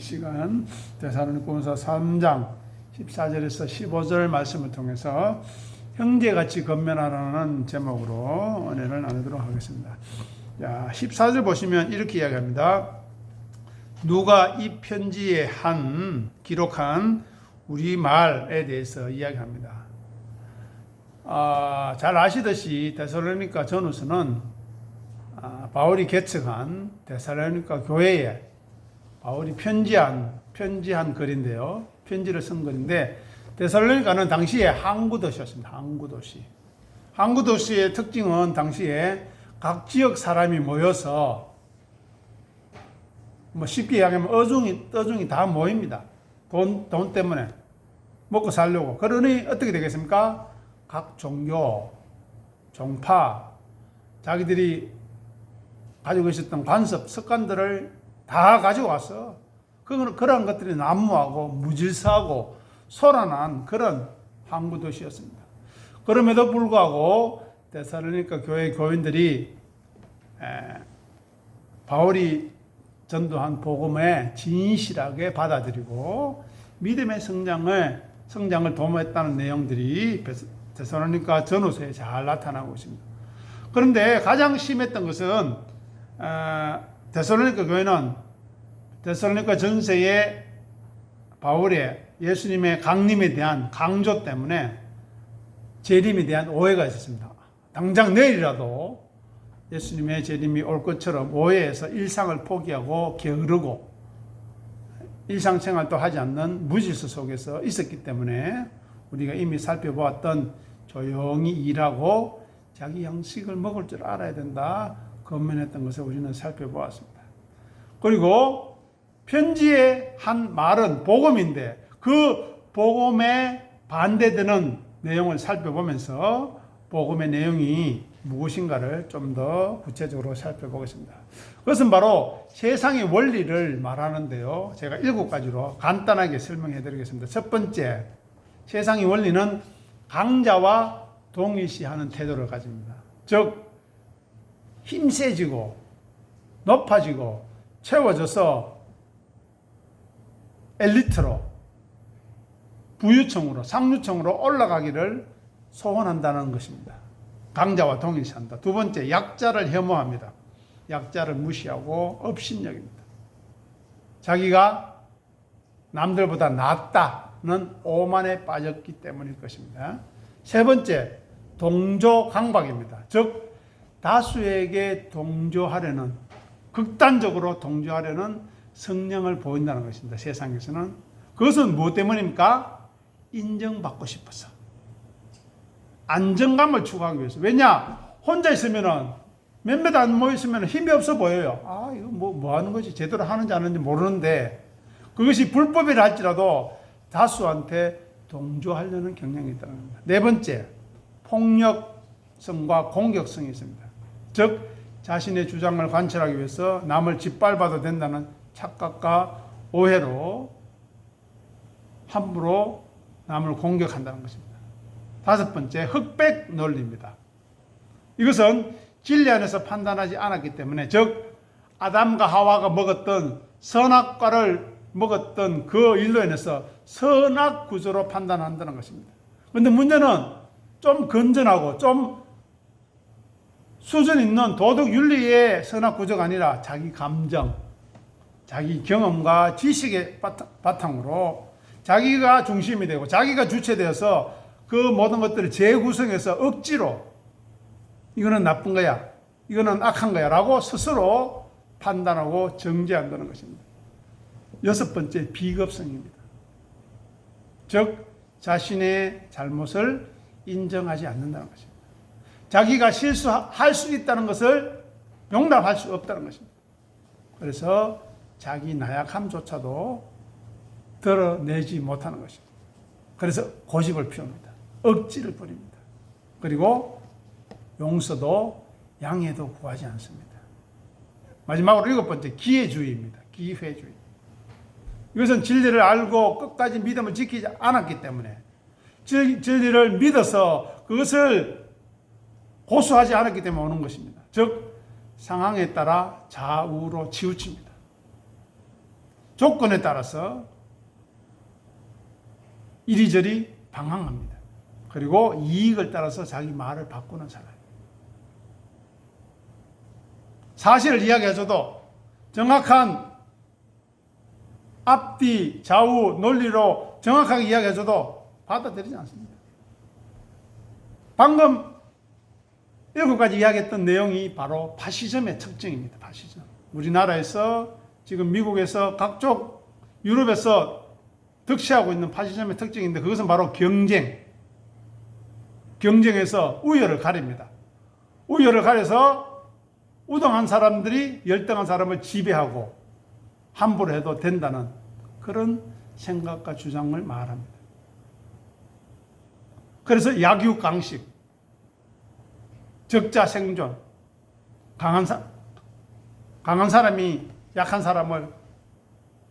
시간 데살로니가전서 3장 14절에서 15절 말씀을 통해서 형제같이 건면하라는 제목으로 은혜를 나누도록 하겠습니다. 자, 14절 보시면 이렇게 이야기합니다. 누가 이 편지에 기록한 우리 말에 대해서 이야기합니다. 잘 아시듯이 데살로니가 전후서는 바울이 개척한 데살로니가 교회에 바울이 편지한 글인데요. 편지를 쓴 글인데 데살로니가는 당시에 항구도시였습니다. 항구도시의 특징은 당시에 각 지역 사람이 모여서 쉽게 이야기하면 어중이 다 모입니다. 돈 때문에 먹고 살려고. 그러니 어떻게 되겠습니까? 각 종교, 종파, 자기들이 가지고 있었던 관습, 습관들을 다 가지고 와서 그런 것들이 난무하고 무질서하고 소란한 그런 항구도시였습니다. 그럼에도 불구하고 데살로니가 교회 교인들이 바울이 전도한 복음에 진실하게 받아들이고 믿음의 성장을 도모했다는 내용들이 데살로니가 전후서에 잘 나타나고 있습니다. 그런데 가장 심했던 것은 데살로니가 교회는 데살로니가 전서의 바울의 예수님의 강림에 대한 강조 때문에 재림에 대한 오해가 있었습니다. 당장 내일이라도 예수님의 재림이 올 것처럼 오해해서 일상을 포기하고 게으르고 일상생활도 하지 않는 무질서 속에서 있었기 때문에 우리가 이미 살펴보았던 조용히 일하고 자기 양식을 먹을 줄 알아야 된다 건면했던 것을 우리는 살펴보았습니다. 그리고 편지에 한 말은 복음인데 그 복음에 반대되는 내용을 살펴보면서 복음의 내용이 무엇인가를 좀 더 구체적으로 살펴보겠습니다. 그것은 바로 세상의 원리를 말하는데요. 제가 7가지로 간단하게 설명해 드리겠습니다. 첫 번째, 세상의 원리는 강자와 동일시하는 태도를 가집니다. 즉 힘세지고 높아지고 채워져서 엘리트로 부유층으로 상류층으로 올라가기를 소원한다는 것입니다. 강자와 동일시한다. 두 번째, 약자를 혐오합니다. 약자를 무시하고 업신여깁니다. 자기가 남들보다 낫다는 오만에 빠졌기 때문일 것입니다. 세 번째, 동조 강박입니다. 즉 다수에게 동조하려는, 극단적으로 동조하려는 성령을 보인다는 것입니다. 세상에서는. 그것은 무엇 때문입니까? 인정받고 싶어서. 안정감을 추구하기 위해서. 왜냐? 혼자 있으면은, 몇몇 안 모였으면 힘이 없어 보여요. 이거 뭐 하는 거지? 제대로 하는지 안 하는지 모르는데, 그것이 불법이라 할지라도 다수한테 동조하려는 경향이 있다는 겁니다. 네 번째, 폭력성과 공격성이 있습니다. 즉, 자신의 주장을 관철하기 위해서 남을 짓밟아도 된다는 착각과 오해로 함부로 남을 공격한다는 것입니다. 다섯 번째, 흑백 논리입니다. 이것은 진리 안에서 판단하지 않았기 때문에, 즉 아담과 하와가 먹었던 선악과를 먹었던 그 일로 인해서 선악 구조로 판단한다는 것입니다. 그런데 문제는 좀 건전하고 좀 수준 있는 도덕 윤리의 선악 구조가 아니라 자기 감정, 자기 경험과 지식의 바탕으로 자기가 중심이 되고 자기가 주체되어서 그 모든 것들을 재구성해서 억지로 이거는 나쁜 거야, 이거는 악한 거야 라고 스스로 판단하고 정죄한다는 것입니다. 여섯 번째, 비겁성입니다. 즉 자신의 잘못을 인정하지 않는다는 것입니다. 자기가 실수할 수 있다는 것을 용납할 수 없다는 것입니다. 그래서 자기 나약함조차도 드러내지 못하는 것입니다. 그래서 고집을 피웁니다. 억지를 부립니다. 그리고 용서도 양해도 구하지 않습니다. 마지막으로 일곱 번째, 기회주의입니다. 기회주의. 이것은 진리를 알고 끝까지 믿음을 지키지 않았기 때문에, 진리를 믿어서 그것을 고수하지 않았기 때문에 오는 것입니다. 즉 상황에 따라 좌우로 치우칩니다. 조건에 따라서 이리저리 방황합니다. 그리고 이익을 따라서 자기 말을 바꾸는 사람. 사실을 이야기해줘도 정확한 앞뒤 좌우 논리로 정확하게 이야기해줘도 받아들이지 않습니다. 방금 7가지 이야기했던 내용이 바로 파시즘의 특징입니다. 파시즘. 우리나라에서 지금 미국에서 각종 유럽에서 득세하고 있는 파시즘의 특징인데 그것은 바로 경쟁에서 우열을 가립니다. 우열을 가려서 우등한 사람들이 열등한 사람을 지배하고 함부로 해도 된다는 그런 생각과 주장을 말합니다. 그래서 약육강식, 적자 생존, 강한 사람이 약한 사람을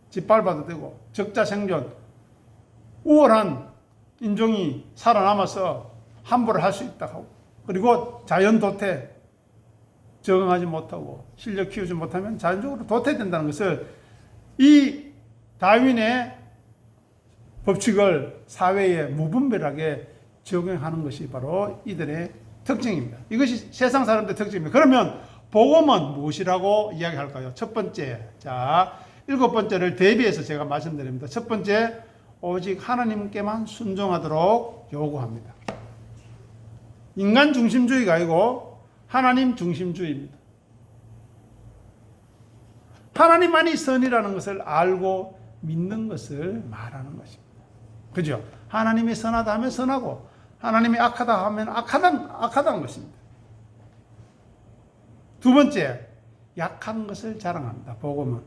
짓밟아도 되고, 적자 생존, 우월한 인종이 살아남아서 함부로 할 수 있다고 하고, 그리고 자연 도태, 적응하지 못하고 실력 키우지 못하면 자연적으로 도태된다는 것을 이 다윈의 법칙을 사회에 무분별하게 적용하는 것이 바로 이들의 특징입니다. 이것이 세상 사람들의 특징입니다. 그러면 복음은 무엇이라고 이야기할까요? 첫 번째, 자, 7번째를 대비해서 제가 말씀드립니다. 첫 번째, 오직 하나님께만 순종하도록 요구합니다. 인간 중심주의가 아니고 하나님 중심주의입니다. 하나님만이 선이라는 것을 알고 믿는 것을 말하는 것입니다. 그죠? 하나님이 선하다 하면 선하고 하나님이 악하다 하면 악하다는 것입니다. 두 번째, 약한 것을 자랑합니다. 복음은.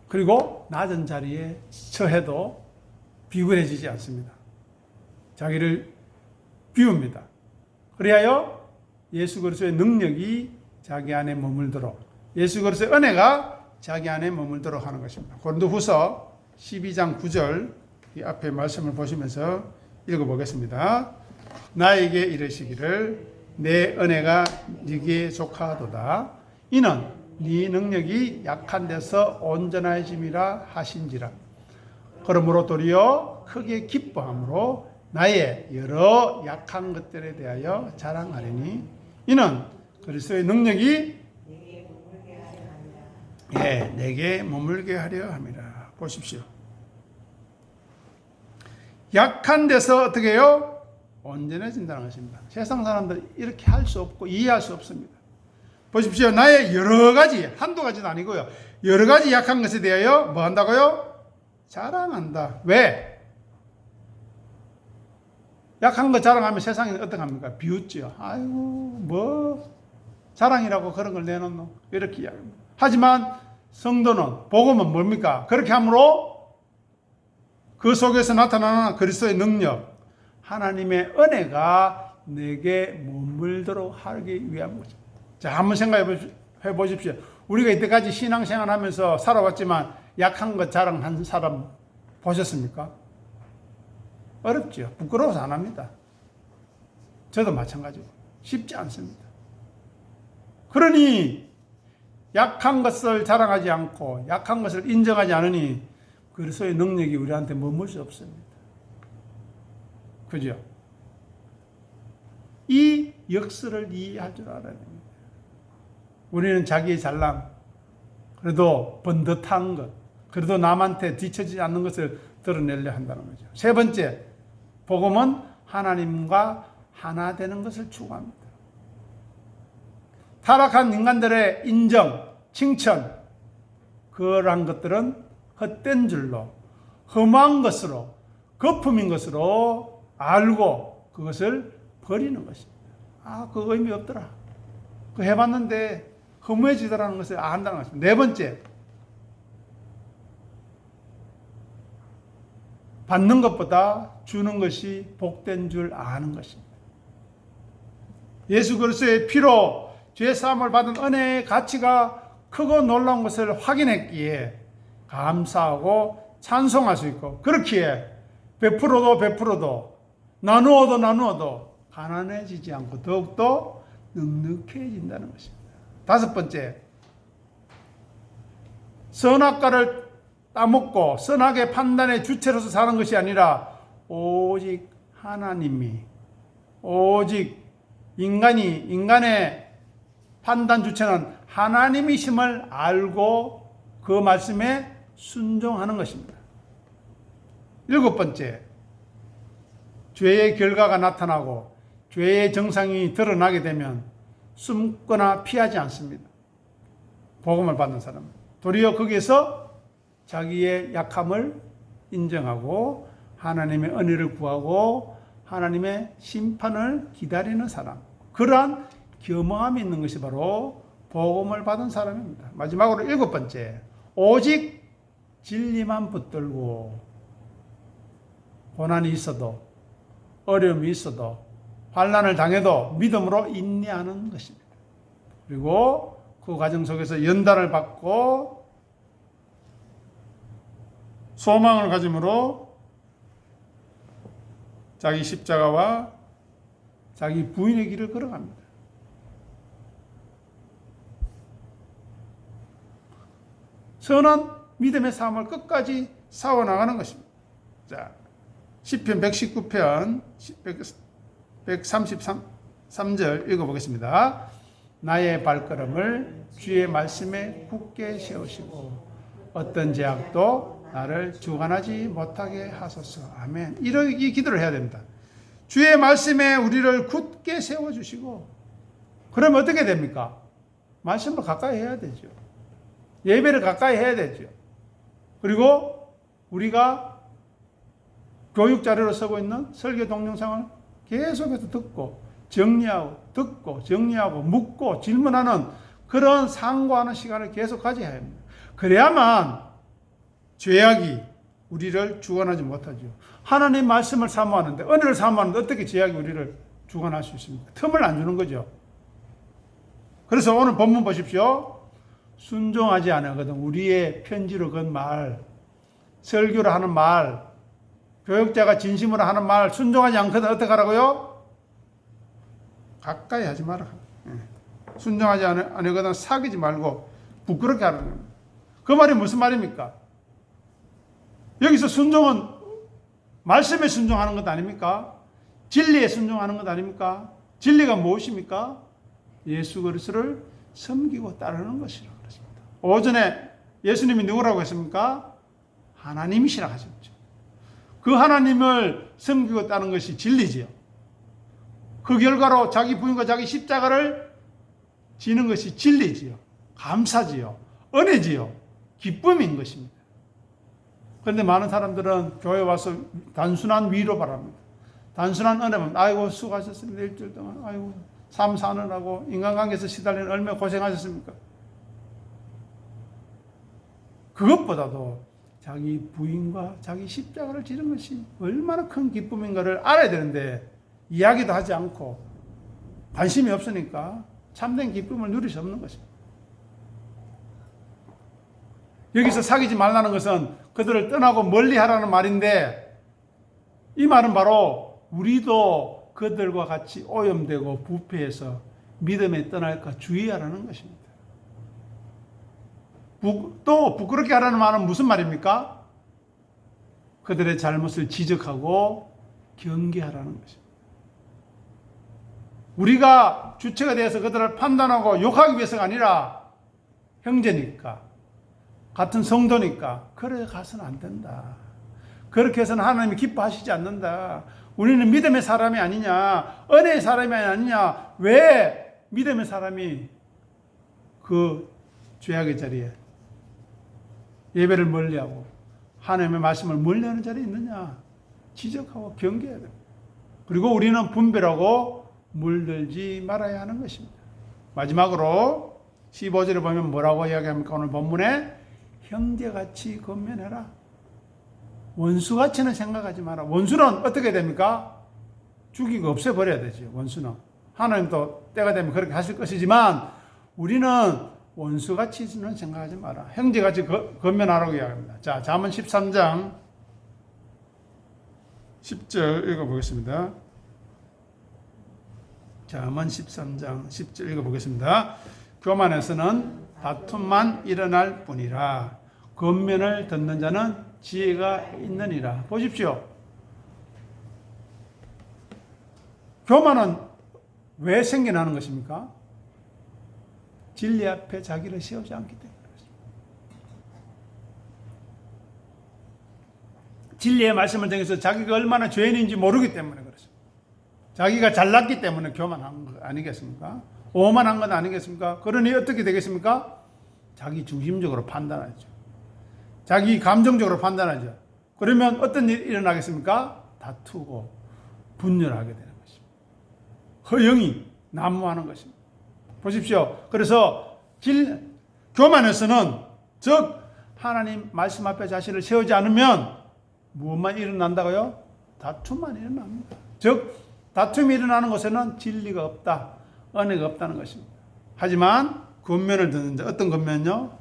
그리고 낮은 자리에 처해도 비굴해지지 않습니다. 자기를 비웁니다. 그리하여 예수 그리스도의 능력이 자기 안에 머물도록, 예수 그리스도의 은혜가 자기 안에 머물도록 하는 것입니다. 고린도후서 12장 9절 이 앞에 말씀을 보시면서 읽어보겠습니다. 나에게 이르시기를 내 은혜가 네게 족하도다. 이는 네 능력이 약한 데서 온전해짐이라 하신지라. 그러므로 도리어 크게 기뻐함으로 나의 여러 약한 것들에 대하여 자랑하리니 이는 그리스도의 능력이 내게 머물게 하려 함이라. 보십시오. 약한 데서 어떻게 해요? 온전해진다는 것입니다. 세상 사람들이 이렇게 할 수 없고 이해할 수 없습니다. 보십시오. 나의 여러 가지, 한두 가지도 아니고요. 여러 가지 약한 것에 대하여 뭐 한다고요? 자랑한다. 왜? 약한 거 자랑하면 세상이 어떡합니까? 비웃지요. 아이고, 뭐, 자랑이라고 그런 걸 내놓노? 이렇게 이야기합니다. 하지만 성도는, 복음은 뭡니까? 그렇게 함으로 그 속에서 나타나는 그리스도의 능력, 하나님의 은혜가 내게 머물도록 하기 위한 거죠. 자, 한번 생각해 보십시오. 우리가 이때까지 신앙생활 하면서 살아왔지만 약한 것 자랑한 사람 보셨습니까? 어렵죠. 부끄러워서 안 합니다. 저도 마찬가지고 쉽지 않습니다. 그러니 약한 것을 자랑하지 않고 약한 것을 인정하지 않으니 그리스도의 능력이 우리한테 머물 수 없습니다. 그죠? 이 역설을 이해할 줄 알아야 됩니다. 우리는 자기의 잘남, 그래도 번듯한 것, 그래도 남한테 뒤처지지 않는 것을 드러내려 한다는 거죠. 세 번째, 복음은 하나님과 하나 되는 것을 추구합니다. 타락한 인간들의 인정, 칭찬, 그러한 것들은 헛된 줄로, 험한 것으로, 거품인 것으로 알고 그것을 버리는 것입니다. 아, 그거 의미 없더라. 그거 해봤는데 허무해지더라는 것을 안다는 것입니다. 네 번째, 받는 것보다 주는 것이 복된 줄 아는 것입니다. 예수 그리스도의 피로 죄 사함을 받은 은혜의 가치가 크고 놀라운 것을 확인했기에 감사하고 찬송할 수 있고, 그렇기에 베풀어도 나누어도 가난해지지 않고 더욱더 넉넉해진다는 것입니다. 다섯 번째, 선악과를 따먹고 선악의 판단의 주체로서 사는 것이 아니라 오직 하나님이, 오직 인간의 판단 주체는 하나님이심을 알고 그 말씀에 순종하는 것입니다. 일곱 번째, 죄의 결과가 나타나고 죄의 정상이 드러나게 되면 숨거나 피하지 않습니다. 복음을 받는 사람은 도리어 거기에서 자기의 약함을 인정하고 하나님의 은혜를 구하고 하나님의 심판을 기다리는 사람, 그러한 겸허함이 있는 것이 바로 복음을 받은 사람입니다. 마지막으로 일곱 번째, 오직 진리만 붙들고 고난이 있어도 어려움이 있어도 환난을 당해도 믿음으로 인내하는 것입니다. 그리고 그 과정 속에서 연단을 받고 소망을 가짐으로 자기 십자가와 자기 부인의 길을 걸어갑니다. 선한 믿음의 삶을 끝까지 싸워나가는 것입니다. 자, 시편 119편 133절 읽어보겠습니다. 나의 발걸음을 주의 말씀에 굳게 세우시고 어떤 제약도 나를 주관하지 못하게 하소서. 아멘. 이 기도를 해야 됩니다. 주의 말씀에 우리를 굳게 세워주시고, 그러면 어떻게 됩니까? 말씀을 가까이 해야 되죠. 예배를 가까이 해야 되죠. 그리고 우리가 교육 자료로 쓰고 있는 설교 동영상을 계속해서 듣고 정리하고 묻고 질문하는 그런 상고하는 시간을 계속 가져야 합니다. 그래야만 죄악이 우리를 주관하지 못하죠. 하나님 말씀을 사모하는데, 은혜를 사모하는데 어떻게 죄악이 우리를 주관할 수 있습니까? 틈을 안 주는 거죠. 그래서 오늘 본문 보십시오. 순종하지 않거든 우리의 편지로 건 말, 설교를 하는 말, 교육자가 진심으로 하는 말 순종하지 않거든 어떻게 하라고요? 가까이 하지 마라. 순종하지 않거든 사귀지 말고 부끄럽게 하라는 겁니다. 그 말이 무슨 말입니까? 여기서 순종은 말씀에 순종하는 것 아닙니까? 진리에 순종하는 것 아닙니까? 진리가 무엇입니까? 예수 그리스도를 섬기고 따르는 것이라고 그랬습니다. 오전에 예수님이 누구라고 했습니까? 하나님이시라고 하셨죠. 그 하나님을 섬기고 따르는 것이 진리지요. 그 결과로 자기 부인과 자기 십자가를 지는 것이 진리지요. 감사지요. 은혜지요. 기쁨인 것입니다. 그런데 많은 사람들은 교회 와서 단순한 위로 바랍니다. 단순한 은혜만, 아이고 수고하셨습니다. 일주일 동안 아이고 삶 사느라고 인간관계에서 시달리는 얼마나 고생하셨습니까? 그것보다도 자기 부인과 자기 십자가를 지는 것이 얼마나 큰 기쁨인가를 알아야 되는데 이야기도 하지 않고 관심이 없으니까 참된 기쁨을 누릴 수 없는 것입니다. 여기서 사귀지 말라는 것은 그들을 떠나고 멀리 하라는 말인데, 이 말은 바로 우리도 그들과 같이 오염되고 부패해서 믿음에 떠날까 주의하라는 것입니다. 또 부끄럽게 하라는 말은 무슨 말입니까? 그들의 잘못을 지적하고 경계하라는 것입니다. 우리가 주체가 되어서 그들을 판단하고 욕하기 위해서가 아니라 형제니까, 같은 성도니까 그래 가서는 안 된다. 그렇게 해서는 하나님이 기뻐하시지 않는다. 우리는 믿음의 사람이 아니냐, 은혜의 사람이 아니냐. 왜 믿음의 사람이 그 죄악의 자리에 예배를 멀리하고 하나님의 말씀을 멀리하는 자리에 있느냐. 지적하고 경계해야 됩니다. 그리고 우리는 분별하고 물들지 말아야 하는 것입니다. 마지막으로 15절에 보면 뭐라고 이야기합니까? 오늘 본문에 형제같이 권면해라. 원수같이는 생각하지 마라. 원수는 어떻게 됩니까? 죽이고 없애버려야 되죠. 원수는. 하나님도 때가 되면 그렇게 하실 것이지만 우리는 원수같이는 생각하지 마라. 형제같이 권면하라고 이야기합니다. 자, 잠언 13장 10절 읽어보겠습니다. 잠언 13장 10절 읽어보겠습니다. 교만에서는 다툼만 일어날 뿐이라 권면을 듣는 자는 지혜가 있느니라. 보십시오. 교만은 왜 생겨나는 것입니까? 진리 앞에 자기를 세우지 않기 때문에 그렇습니다. 진리의 말씀을 통해서 자기가 얼마나 죄인인지 모르기 때문에 그렇습니다. 자기가 잘났기 때문에 교만한 거 아니겠습니까? 오만한 건 아니겠습니까? 그러니 어떻게 되겠습니까? 자기 중심적으로 판단하죠. 자기 감정적으로 판단하죠. 그러면 어떤 일이 일어나겠습니까? 다투고 분열하게 되는 것입니다. 허영이 난무하는 것입니다. 보십시오. 그래서 교만에서는 즉 하나님 말씀 앞에 자신을 세우지 않으면 무엇만 일어난다고요? 다툼만 일어납니다. 즉 다툼이 일어나는 곳에는 진리가 없다, 은혜가 없다는 것입니다. 하지만 권면을 듣는 자, 어떤 권면요?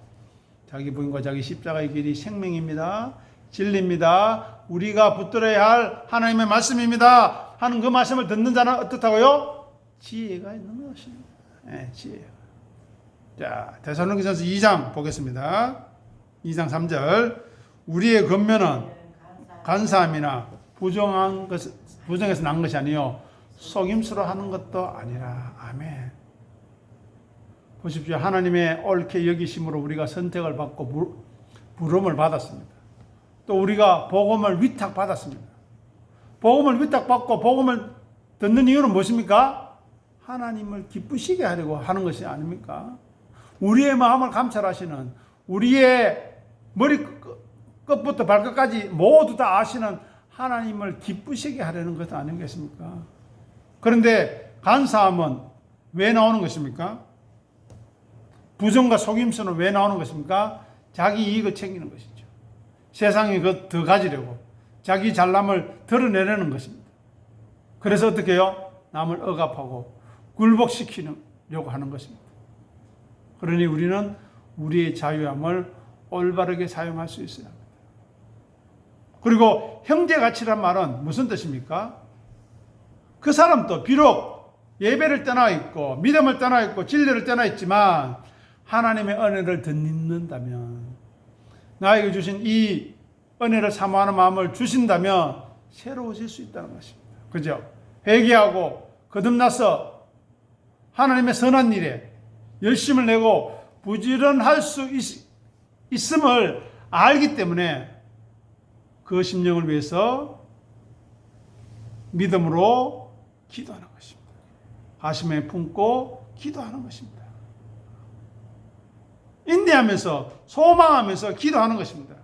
자기 부인과 자기 십자가의 길이 생명입니다. 진리입니다. 우리가 붙들어야 할 하나님의 말씀입니다. 하는 그 말씀을 듣는 자는 어떻다고요? 지혜가 있는 것입니다. 네, 지혜요. 자, 데살로니가서 2장 보겠습니다. 2장 3절. 우리의 권면은 간사함이나 부정에서 난 것이 아니요 속임수로 하는 것도 아니라. 아멘. 보십시오. 하나님의 옳게 여기심으로 우리가 선택을 받고 부름을 받았습니다. 또 우리가 복음을 위탁받았습니다. 복음을 위탁받고 복음을 듣는 이유는 무엇입니까? 하나님을 기쁘시게 하려고 하는 것이 아닙니까? 우리의 마음을 감찰하시는, 우리의 머리 끝부터 발끝까지 모두 다 아시는 하나님을 기쁘시게 하려는 것 아니겠습니까? 그런데 간사함은 왜 나오는 것입니까? 부정과 속임수는 왜 나오는 것입니까? 자기 이익을 챙기는 것이죠. 세상에 더 가지려고 자기 잘남을 드러내려는 것입니다. 그래서 어떻게 해요? 남을 억압하고 굴복시키려고 하는 것입니다. 그러니 우리는 우리의 자유함을 올바르게 사용할 수 있어야 합니다. 그리고 형제가치란 말은 무슨 뜻입니까? 그 사람도 비록 예배를 떠나 있고 믿음을 떠나 있고 진리를 떠나 있지만 하나님의 은혜를 듣는다면, 나에게 주신 이 은혜를 사모하는 마음을 주신다면 새로워질 수 있다는 것입니다. 그죠? 회개하고 거듭나서 하나님의 선한 일에 열심을 내고 부지런할 수 있음을 알기 때문에 그 심령을 위해서 믿음으로 기도하는 것입니다. 가슴에 품고 기도하는 것입니다. 인내하면서 소망하면서 기도하는 것입니다.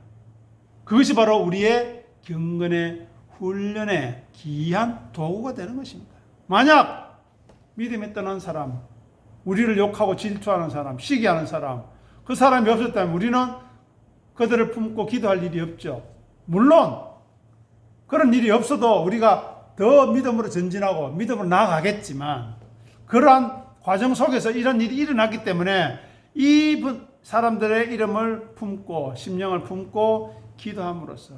그것이 바로 우리의 경건의 훈련의 귀한 도구가 되는 것입니다. 만약 믿음에 떠난 사람, 우리를 욕하고 질투하는 사람, 시기하는 사람, 그 사람이 없었다면 우리는 그들을 품고 기도할 일이 없죠. 물론 그런 일이 없어도 우리가 더 믿음으로 전진하고 믿음으로 나아가겠지만, 그러한 과정 속에서 이런 일이 일어났기 때문에 이 사람들의 이름을 품고 심령을 품고 기도함으로써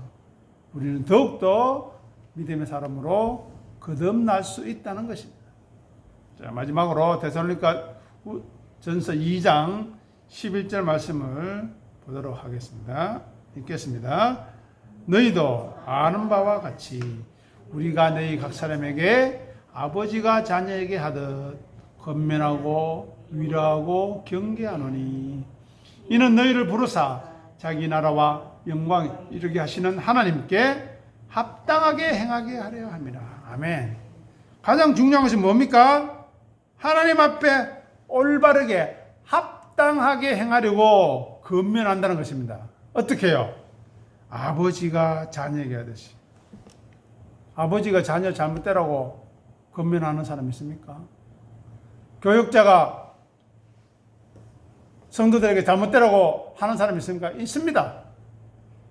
우리는 더욱더 믿음의 사람으로 거듭날 수 있다는 것입니다. 자, 마지막으로 데살로니가 전서 2장 11절 말씀을 보도록 하겠습니다. 읽겠습니다. 너희도 아는 바와 같이 우리가 너희 각 사람에게 아버지가 자녀에게 하듯 권면하고 위로하고 경계하노니, 이는 너희를 부르사 자기 나라와 영광 이루게 하시는 하나님께 합당하게 행하게 하려 함이라. 아멘. 가장 중요한 것은 뭡니까? 하나님 앞에 올바르게 합당하게 행하려고 권면한다는 것입니다. 어떻게 해요? 아버지가 자녀에게 하듯이. 아버지가 자녀 잘못되라고 권면하는 사람 있습니까? 교육자가 성도들에게 잘못되라고 하는 사람이 있습니까? 있습니다.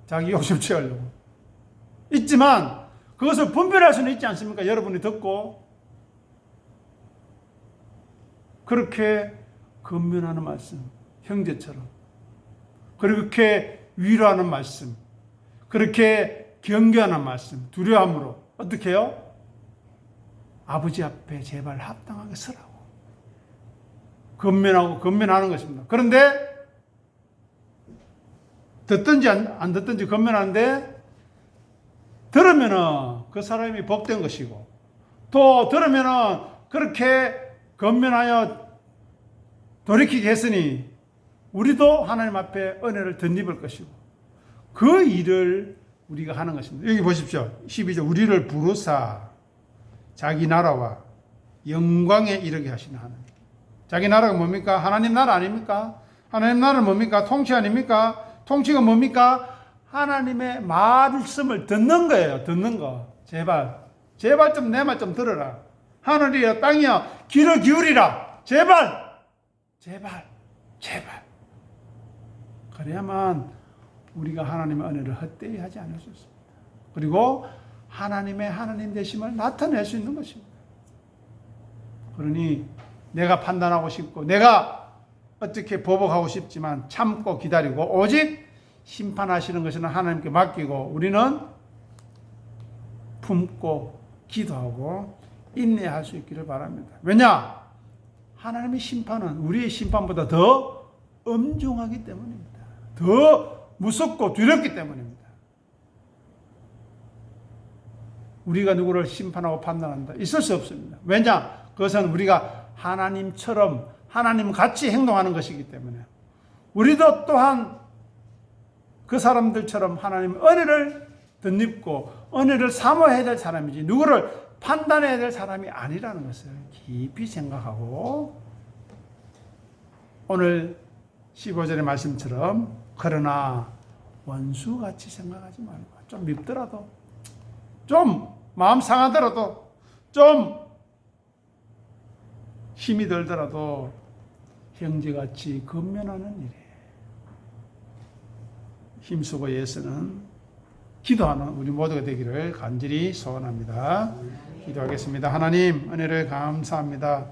자기 욕심 채우려고. 있지만 그것을 분별할 수는 있지 않습니까? 여러분이 듣고 그렇게 권면하는 말씀, 형제처럼 그렇게 위로하는 말씀, 그렇게 경계하는 말씀, 두려움으로 어떻게 해요? 아버지 앞에 제발 합당하게 서라고 건면하는 것입니다. 그런데 듣든지 안 듣든지 건면하는데 들으면은 그 사람이 복된 것이고 또 들으면은 그렇게 건면하여 돌이키게 했으니 우리도 하나님 앞에 은혜를 덧입을 것이고 그 일을 우리가 하는 것입니다. 여기 보십시오. 12절 우리를 부르사 자기 나라와 영광에 이르게 하시는 하나님. 자기 나라가 뭡니까? 하나님 나라 아닙니까? 하나님 나라는 뭡니까? 통치 아닙니까? 통치가 뭡니까? 하나님의 말씀을 듣는 거예요. 듣는 거. 제발 좀 내 말 좀 들어라. 하늘이여 땅이여 귀를 기울이라. 제발. 그래야만 우리가 하나님의 은혜를 헛되이 하지 않을 수 있습니다. 그리고 하나님의 하나님 되심을 나타낼 수 있는 것입니다. 그러니 내가 판단하고 싶고 내가 어떻게 보복하고 싶지만 참고 기다리고 오직 심판하시는 것은 하나님께 맡기고 우리는 품고 기도하고 인내할 수 있기를 바랍니다. 왜냐? 하나님의 심판은 우리의 심판보다 더 엄중하기 때문입니다. 더 무섭고 두렵기 때문입니다. 우리가 누구를 심판하고 판단한다. 있을 수 없습니다. 왜냐? 그것은 우리가 하나님처럼 하나님 같이 행동하는 것이기 때문에 우리도 또한 그 사람들처럼 하나님의 은혜를 덧입고 은혜를 사모해야 될 사람이지 누구를 판단해야 될 사람이 아니라는 것을 깊이 생각하고 오늘 15절의 말씀처럼 그러나 원수같이 생각하지 말고 좀 밉더라도 좀 마음 상하더라도 좀 힘이 들더라도 형제같이 건면하는 일에 힘쓰고 애쓰는 기도하는 우리 모두가 되기를 간절히 소원합니다. 기도하겠습니다. 하나님 은혜를 감사합니다.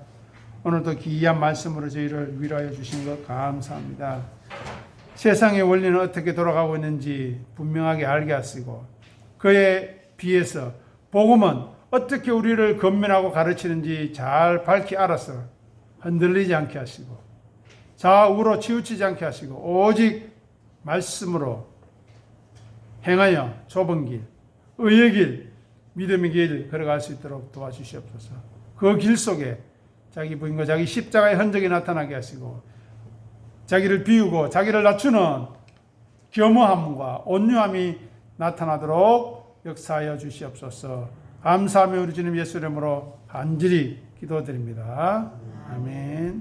오늘도 귀한 말씀으로 저희를 위로하여 주신 것 감사합니다. 세상의 원리는 어떻게 돌아가고 있는지 분명하게 알게 하시고 그에 비해서 복음은 어떻게 우리를 건면하고 가르치는지 잘 밝히 알아서 흔들리지 않게 하시고 좌우로 치우치지 않게 하시고 오직 말씀으로 행하여 좁은 길, 의의 길, 믿음의 길 걸어갈 수 있도록 도와주시옵소서. 그 길 속에 자기 부인과 자기 십자가의 흔적이 나타나게 하시고 자기를 비우고 자기를 낮추는 겸허함과 온유함이 나타나도록 역사하여 주시옵소서. 감사하며 우리 주님 예수 이름으로 간절히 기도드립니다. 아멘.